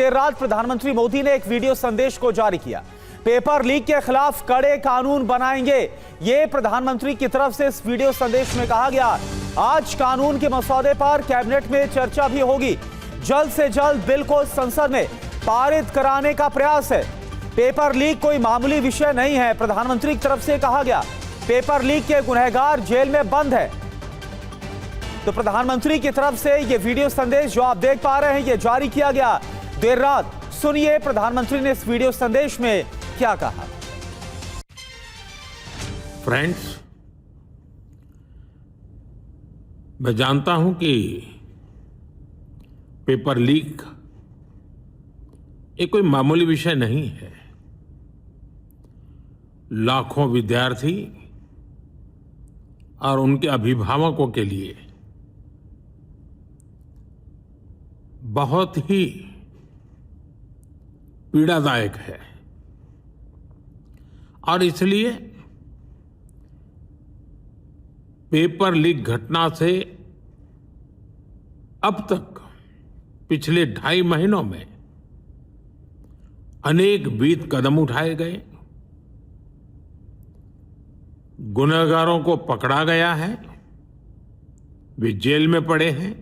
देर रात प्रधानमंत्री मोदी ने एक वीडियो संदेश को जारी किया। पेपर लीक के खिलाफ कड़े कानून बनाएंगे, ये प्रधानमंत्री की तरफ से इस वीडियो संदेश में कहा गया। आज कानून के मसौदे पर कैबिनेट में चर्चा भी होगी। जल्द से जल्द बिल को संसद में पारित कराने का प्रयास है। पेपर लीक कोई मामूली विषय नहीं है, प्रधानमंत्री की तरफ से कहा गया। पेपर लीक के गुनहगार जेल में बंद है। तो प्रधानमंत्री की तरफ से ये वीडियो संदेश जो आप देख पा रहे हैं, ये जारी किया गया देर रात। सुनिए प्रधानमंत्री ने इस वीडियो संदेश में क्या कहा। फ्रेंड्स, मैं जानता हूं कि पेपर लीक एक कोई मामूली विषय नहीं है। लाखों विद्यार्थी और उनके अभिभावकों के लिए बहुत ही पीड़ादायक है और इसलिए पेपर लीक घटना से अब तक पिछले 2.5 महीनों में अनेक विहित कदम उठाए गए, गुनहगारों को पकड़ा गया है, वे जेल में पड़े हैं।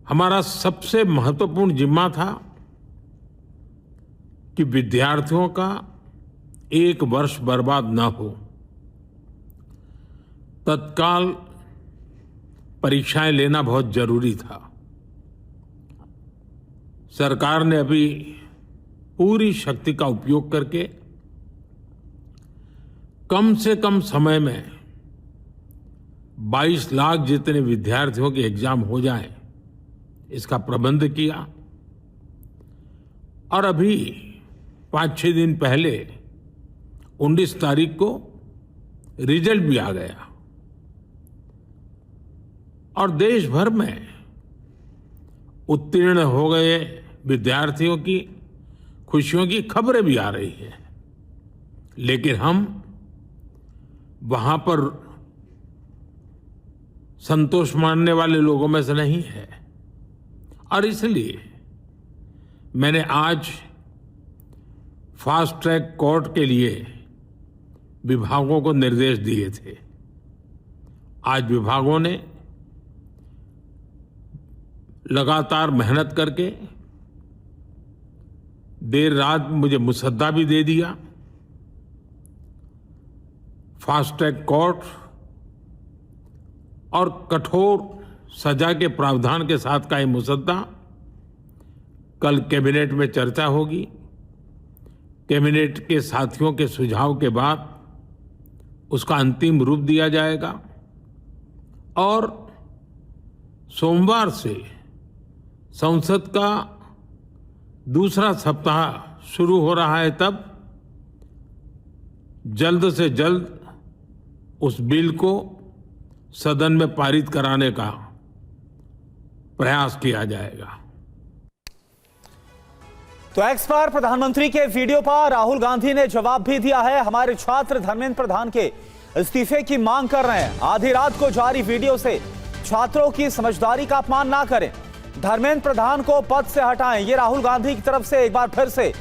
हमारा सबसे महत्वपूर्ण जिम्मा था कि विद्यार्थियों का 1 वर्ष बर्बाद न हो। तत्काल परीक्षाएं लेना बहुत जरूरी था। सरकार ने अभी पूरी शक्ति का उपयोग करके कम से कम समय में 22 लाख जितने विद्यार्थियों के एग्जाम हो जाएं, इसका प्रबंध किया। और अभी 5-6 दिन पहले 19 तारीख को रिजल्ट भी आ गया और देश भर में उत्तीर्ण हो गए विद्यार्थियों की खुशियों की खबरें भी आ रही हैं। लेकिन हम वहां पर संतोष मानने वाले लोगों में से नहीं है और इसलिए मैंने आज फास्ट ट्रैक कोर्ट के लिए विभागों को निर्देश दिए थे। आज विभागों ने लगातार मेहनत करके देर रात मुझे मुसद्दा भी दे दिया। फास्ट ट्रैक कोर्ट और कठोर सजा के प्रावधान के साथ का ये मुसद्दा कल कैबिनेट में चर्चा होगी। कैबिनेट के साथियों के सुझाव के बाद उसका अंतिम रूप दिया जाएगा और सोमवार से संसद का दूसरा सप्ताह शुरू हो रहा है। तब जल्द से जल्द उस बिल को सदन में पारित कराने का प्रयास किया जाएगा। तो एक्स पर प्रधानमंत्री के वीडियो पर राहुल गांधी ने जवाब भी दिया है। हमारे छात्र धर्मेंद्र प्रधान के इस्तीफे की मांग कर रहे हैं। आधी रात को जारी वीडियो से छात्रों की समझदारी का अपमान ना करें, धर्मेंद्र प्रधान को पद से हटाएं, ये राहुल गांधी की तरफ से एक बार फिर से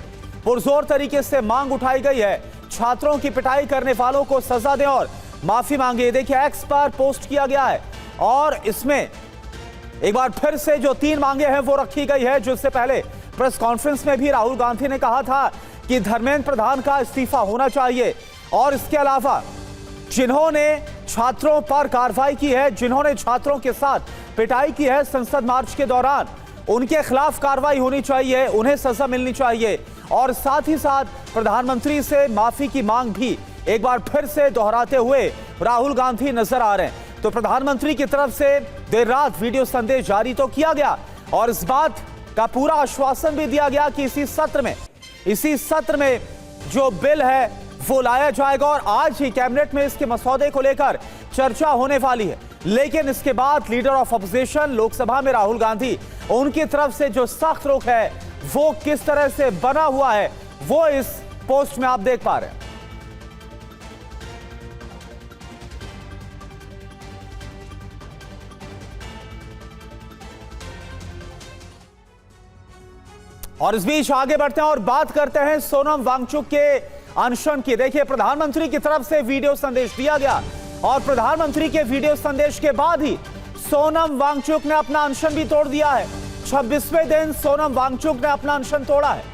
पुरजोर तरीके से मांग उठाई गई है। छात्रों की पिटाई करने वालों को सजा दें और माफी मांगे। देखिए एक्स पर पोस्ट किया गया है और इसमें एक बार फिर से जो 3 मांगे हैं वो रखी गई है। जिससे पहले प्रेस कॉन्फ्रेंस में भी राहुल गांधी ने कहा था कि धर्मेंद्र प्रधान का इस्तीफा होना चाहिए और इसके अलावा जिन्होंने छात्रों पर कार्रवाई की है, जिन्होंने छात्रों के साथ पिटाई की है संसद मार्च के दौरान, उनके खिलाफ कार्रवाई होनी चाहिए, उन्हें सजा मिलनी चाहिए। और साथ ही साथ प्रधानमंत्री से माफी की मांग भी एक बार फिर से दोहराते हुए राहुल गांधी नजर आ रहे हैं। तो प्रधानमंत्री की तरफ से देर रात वीडियो संदेश जारी तो किया गया और इस बात का पूरा आश्वासन भी दिया गया कि इसी सत्र में जो बिल है वो लाया जाएगा और आज ही कैबिनेट में इसके मसौदे को लेकर चर्चा होने वाली है। लेकिन इसके बाद लीडर ऑफ अपोजिशन लोकसभा में राहुल गांधी, उनकी तरफ से जो सख्त रुख है वो किस तरह से बना हुआ है वो इस पोस्ट में आप देख पा रहे हैं। और इस बीच आगे बढ़ते हैं और बात करते हैं सोनम वांगचुक के अनशन की। देखिए, प्रधानमंत्री की तरफ से वीडियो संदेश दिया गया और प्रधानमंत्री के वीडियो संदेश के बाद ही सोनम वांगचुक ने अपना अनशन भी तोड़ दिया है। 26वें दिन सोनम वांगचुक ने अपना अनशन तोड़ा है।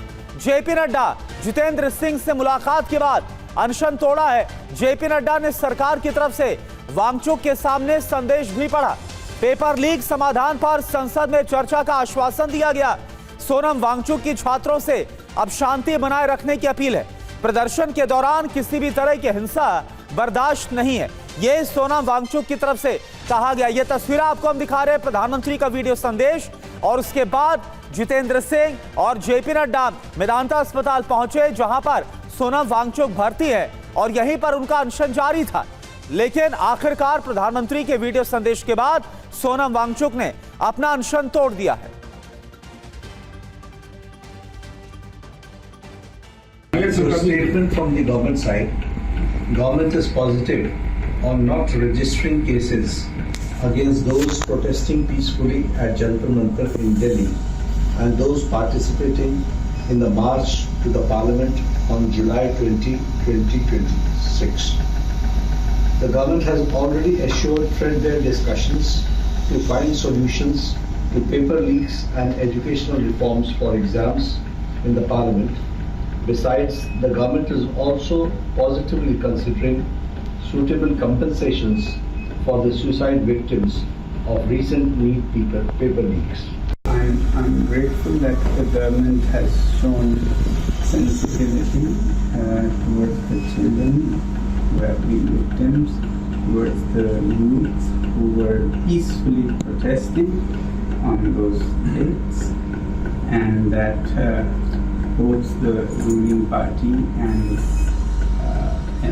जेपी नड्डा, जितेंद्र सिंह से मुलाकात के बाद अनशन तोड़ा है। जेपी नड्डा ने सरकार की तरफ से वांगचुक के सामने संदेश भी पढ़ा। पेपर लीक समाधान पर संसद में चर्चा का आश्वासन दिया गया। सोनम वांगचुक की छात्रों से अब शांति बनाए रखने की अपील है। प्रदर्शन के दौरान किसी भी तरह की हिंसा बर्दाश्त नहीं है, ये सोनम वांगचुक की तरफ से कहा गया। ये तस्वीर आपको हम दिखा रहे हैं, प्रधानमंत्री का वीडियो संदेश, और उसके बाद जितेंद्र सिंह और जेपी नड्डा मेदांता अस्पताल पहुंचे, जहां पर सोनम वांगचुक भर्ती है और यहीं पर उनका अनशन जारी था। लेकिन आखिरकार प्रधानमंत्री के वीडियो संदेश के बाद सोनम वांगचुक ने अपना अनशन तोड़ दिया है। So a statement from the government side. Government is positive on not registering cases against those protesting peacefully at Jantar Mantar in Delhi and those participating in the march to the Parliament on July 20, 2026. The government has already assured threadbare discussions to find solutions to paper leaks and educational reforms for exams in the Parliament. Besides, the government is also positively considering suitable compensations for the suicide victims of recent NEET paper leaks. I'm grateful that the government has shown sensitivity towards the children who have been victims, towards the youth who were peacefully protesting on those dates, and that both the ruling party and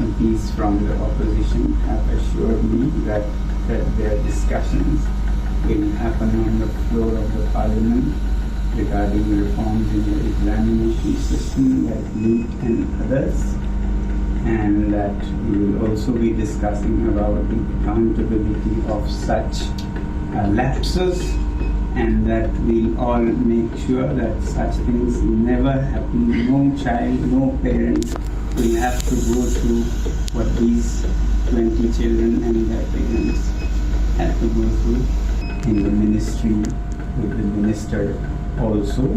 MPs from the opposition have assured me that their discussions will happen on the floor of the Parliament regarding reforms in the examination system like NEET and others, and that we will also be discussing about the accountability of such lapses, and that we'll all make sure that such things never happen. No child, no parent will have to go through what these 20 children and their parents had to go through in the ministry, with the minister also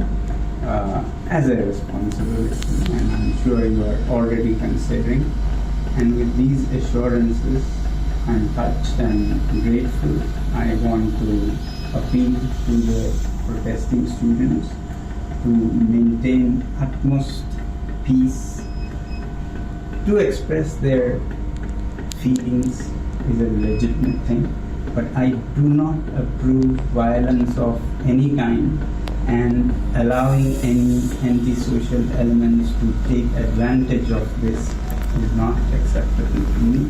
as a responsibility, and I'm sure you are already considering. And with these assurances, I'm touched and grateful. I want to appeal to the protesting students to maintain utmost peace. To express their feelings is a legitimate thing, but I do not approve violence of any kind, and allowing any antisocial elements to take advantage of this is not acceptable to me.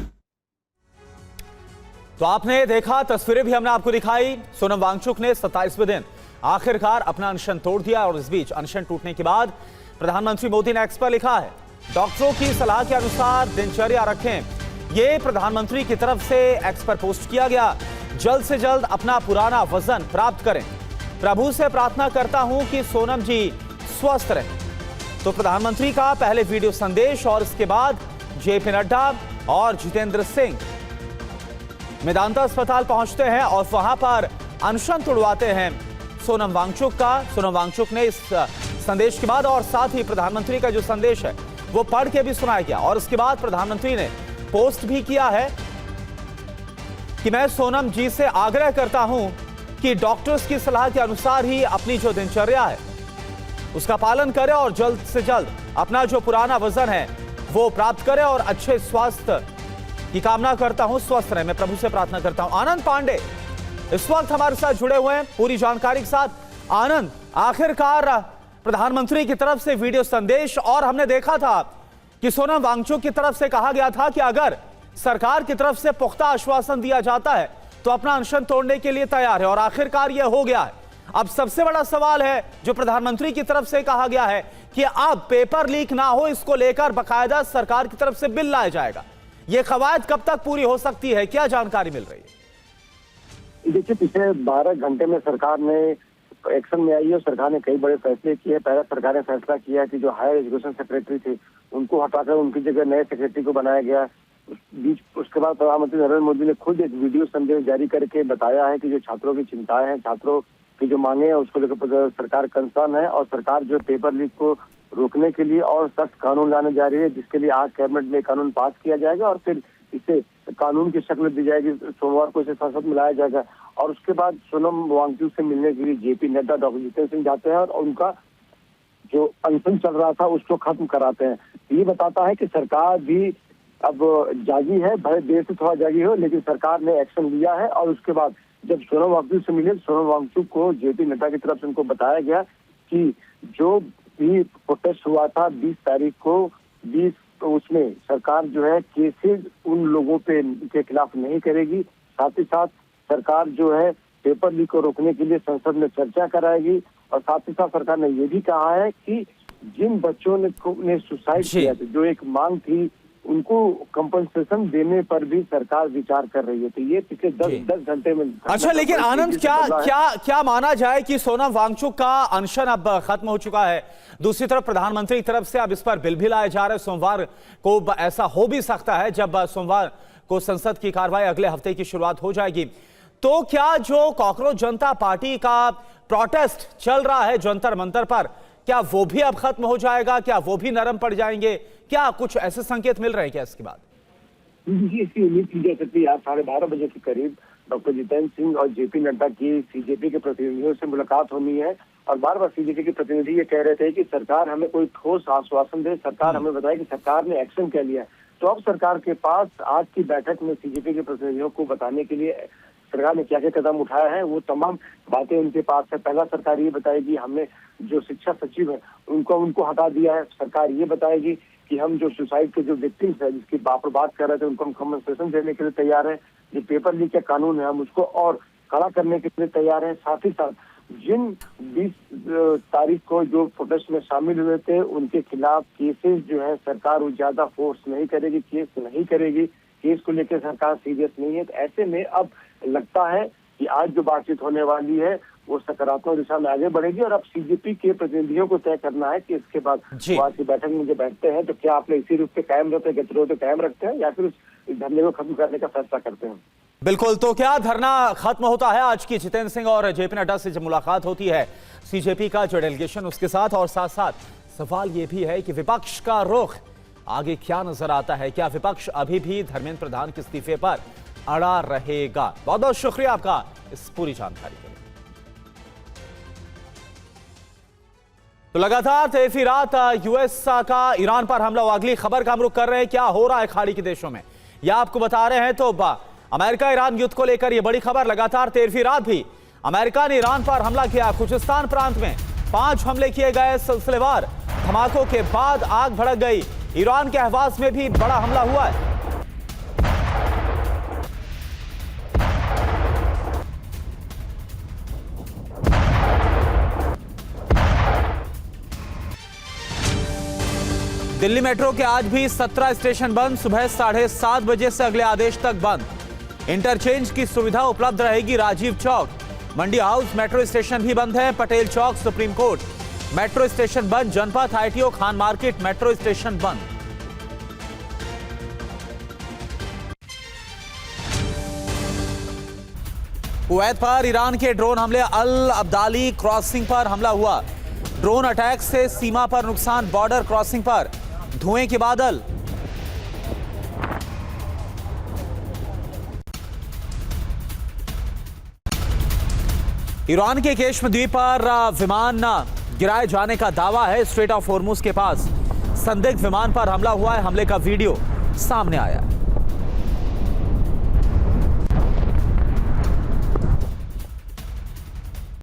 तो आपने देखा, तस्वीरें भी हमने आपको दिखाई। सोनम वांगचुक ने 27वें दिन आखिरकार अपना अनशन तोड़ दिया और इस बीच अनशन टूटने के बाद प्रधानमंत्री मोदी ने एक्स पर लिखा है, डॉक्टरों की सलाह के अनुसार दिनचर्या रखें। ये प्रधानमंत्री की तरफ से एक्स पर पोस्ट किया गया। जल्द से जल्द अपना पुराना वजन प्राप्त करें। प्रभु से प्रार्थना करता हूं कि सोनम जी स्वस्थ रहें। तो प्रधानमंत्री का पहले वीडियो संदेश और इसके बाद जेपी नड्डा और जितेंद्र सिंह मेदांता अस्पताल पहुंचते हैं और वहां पर अनशन तुड़वाते हैं सोनम वांगचुक का। सोनम वांगचुक ने इस संदेश के बाद और साथ ही प्रधानमंत्री का जो संदेश है वो पढ़ के भी सुनाया गया और उसके बाद प्रधानमंत्री ने पोस्ट भी किया है कि मैं सोनम जी से आग्रह करता हूं कि डॉक्टर्स की सलाह के अनुसार ही अपनी जो दिनचर्या है उसका पालन करें और जल्द से जल्द अपना जो पुराना वजन है वो प्राप्त करें और अच्छे स्वास्थ्य की कामना करता हूं। स्वस्थ रहे, मैं प्रभु से प्रार्थना करता हूं। आनंद पांडे इस वक्त हमारे साथ जुड़े हुए हैं पूरी जानकारी के साथ। आनंद, आखिरकार प्रधानमंत्री की तरफ से वीडियो संदेश, और हमने देखा था कि सोनम वांगचुक की तरफ से कहा गया था कि अगर सरकार की तरफ से पुख्ता आश्वासन दिया जाता है तो अपना अनशन तोड़ने के लिए तैयार है, और आखिरकार यह हो गया है। अब सबसे बड़ा सवाल है जो प्रधानमंत्री की तरफ से कहा गया है कि अब पेपर लीक ना हो, इसको लेकर बाकायदा सरकार की तरफ से बिल लाया जाएगा। ये कवायद कब तक पूरी हो सकती है, क्या जानकारी मिल रही है? देखिए, पिछले 12 घंटे में सरकार ने एक्शन में आई है। सरकार ने कई बड़े फैसले किए। पहला सरकार ने फैसला किया कि जो हायर एजुकेशन सेक्रेटरी थे उनको हटाकर उनकी जगह नए सेक्रेटरी को बनाया गया। उसके बाद प्रधानमंत्री नरेंद्र मोदी ने खुद एक वीडियो संदेश जारी करके बताया है कि जो छात्रों की चिंताएं हैं, छात्रों की जो मांगे हैं, उसको लेकर सरकार कंसर्न है और सरकार जो पेपर लीक को रोकने के लिए और सख्त कानून लाने जा रही है, जिसके लिए आज कैबिनेट में कानून पास किया जाएगा और फिर इसे कानून की शक्ल दी जाएगी। सोमवार को इसे संसद में लाया जाएगा और उसके बाद सोनम वांगचुक से मिलने के लिए जेपी नड्डा, डॉक्टर जितेंद्र सिंह जाते हैं और उनका जो अनशन चल रहा था उसको खत्म कराते हैं। ये बताता है कि सरकार भी अब जागी है, भले देर से थोड़ा जागी हो, लेकिन सरकार ने एक्शन लिया है। और उसके बाद जब सोनम वांगचुक से मिले, सोनम वांगचुक को जेपी नड्डा की तरफ से उनको बताया गया कि जो भी प्रोटेस्ट हुआ था 20 तारीख को, उसमें सरकार जो है केसेस उन लोगों पे के खिलाफ नहीं करेगी। साथ ही साथ सरकार जो है पेपर लीक को रोकने के लिए संसद में चर्चा कराएगी और साथ ही साथ सरकार ने ये भी कहा है कि जिन बच्चों ने सुसाइड किया था, जो एक मांग थी, उनको कंपनसेशन देने पर भी सरकार विचार कर रही है। तो ये पिछले 10 घंटे में। अच्छा, लेकिन आनंद क्या माना जाए कि सोनम वांगचुक का अनशन अब खत्म हो चुका है। दूसरी तरफ प्रधानमंत्री की तरफ से अब इस पर बिल भी लाए जा रहे हैं। सोमवार को ऐसा हो भी सकता है जब सोमवार को संसद की कार्रवाई अगले हफ्ते की शुरुआत हो जाएगी। तो क्या जो कॉकरोच जनता पार्टी का प्रोटेस्ट चल रहा है जंतर मंतर पर, क्या वो भी अब खत्म हो जाएगा? क्या वो भी नरम पड़ जाएंगे? क्या कुछ ऐसे संकेत मिल रहे हैं क्या इसके बाद? इसकी उम्मीद की जा सकती है। आज 12:30 बजे के करीब डॉक्टर जितेंद्र सिंह और जेपी नड्डा की सीजेपी के प्रतिनिधियों से मुलाकात होनी है और बार बार सीजेपी के प्रतिनिधि ये कह रहे थे कि सरकार हमें कोई ठोस आश्वासन दे, सरकार हमें बताए कि सरकार ने एक्शन क्या लिया है। तो अब सरकार के पास आज की बैठक में सीजेपी के प्रतिनिधियों को बताने के लिए सरकार ने क्या क्या कदम उठाया है, वो तमाम बातें उनके पास है। पहला, सरकार ये बताएगी हमने जो शिक्षा सचिव है उनको हटा दिया है। सरकार ये बताएगी कि हम जो सुसाइड के जो विक्टिम्स है, जिसकी बात कर रहे थे, उनको हम कम्पनसेशन देने के लिए तैयार है। जो पेपर लीक का कानून है हम उसको और कड़ा करने के लिए तैयार है। साथ ही साथ जिन 20 तारीख को जो प्रोटेस्ट में शामिल हुए थे उनके खिलाफ केसेस जो है सरकार वो ज्यादा फोर्स नहीं करेगी, केस नहीं करेगी। केस को लेकर सरकार सीरियस नहीं है। तो ऐसे में अब लगता है कि आज जो बातचीत होने वाली है वो सकारात्मक दिशा में आगे बढ़ेगी और अब सीजेपी के प्रतिनिधियों को तय करना है कि इसके बाद आज की बैठक में जो बैठते हैं तो क्या आप इसी रूप पे कायम रहते हैं, गतिरोध कायम रखते हैं या फिर इस धरने को खत्म करने का फैसला करते हैं। बिल्कुल, तो क्या धरना खत्म होता है? आज की जितेंद्र सिंह और जेपी नड्डा से जब मुलाकात होती है सीजेपी का जो डेलीगेशन उसके साथ, और साथ साथ सवाल ये भी है कि विपक्ष का रुख आगे क्या नजर आता है? क्या विपक्ष अभी भी धर्मेंद्र प्रधान के इस्तीफे पर अड़ा रहेगा? बहुत बहुत शुक्रिया आपका इस पूरी जानकारी के लिए। तो लगातार तेजी रात यूएस का ईरान पर हमला, अगली खबर का हम रुख कर रहे हैं। क्या हो रहा है खाड़ी के देशों में, यह आपको बता रहे हैं। तो अमेरिका ईरान युद्ध को लेकर यह बड़ी खबर। लगातार 13वीं रात भी अमेरिका ने ईरान पर हमला किया। खुजिस्तान प्रांत में 5 हमले किए गए। सिलसिलेवार धमाकों के बाद आग भड़क गई। ईरान के अहवाज में भी बड़ा हमला हुआ है। दिल्ली मेट्रो के आज भी 17 स्टेशन बंद। सुबह 7:30 बजे से अगले आदेश तक बंद। इंटरचेंज की सुविधा उपलब्ध रहेगी Rajiv Chowk. Mandi house metro station भी बंद है। Patel Chowk, supreme court metro station बंद। Janpath, ITO, Khan market metro station बंद। कुवैत पर ईरान के ड्रोन हमले। अल अब्दाली क्रॉसिंग पर हमला हुआ। ड्रोन अटैक से सीमा पर नुकसान। बॉर्डर क्रॉसिंग पर धुएं के बादल। ईरान के केश्म द्वीप पर विमान गिराए जाने का दावा है। स्ट्रेट ऑफ होर्मुज के पास संदिग्ध विमान पर हमला हुआ है। हमले का वीडियो सामने आया है।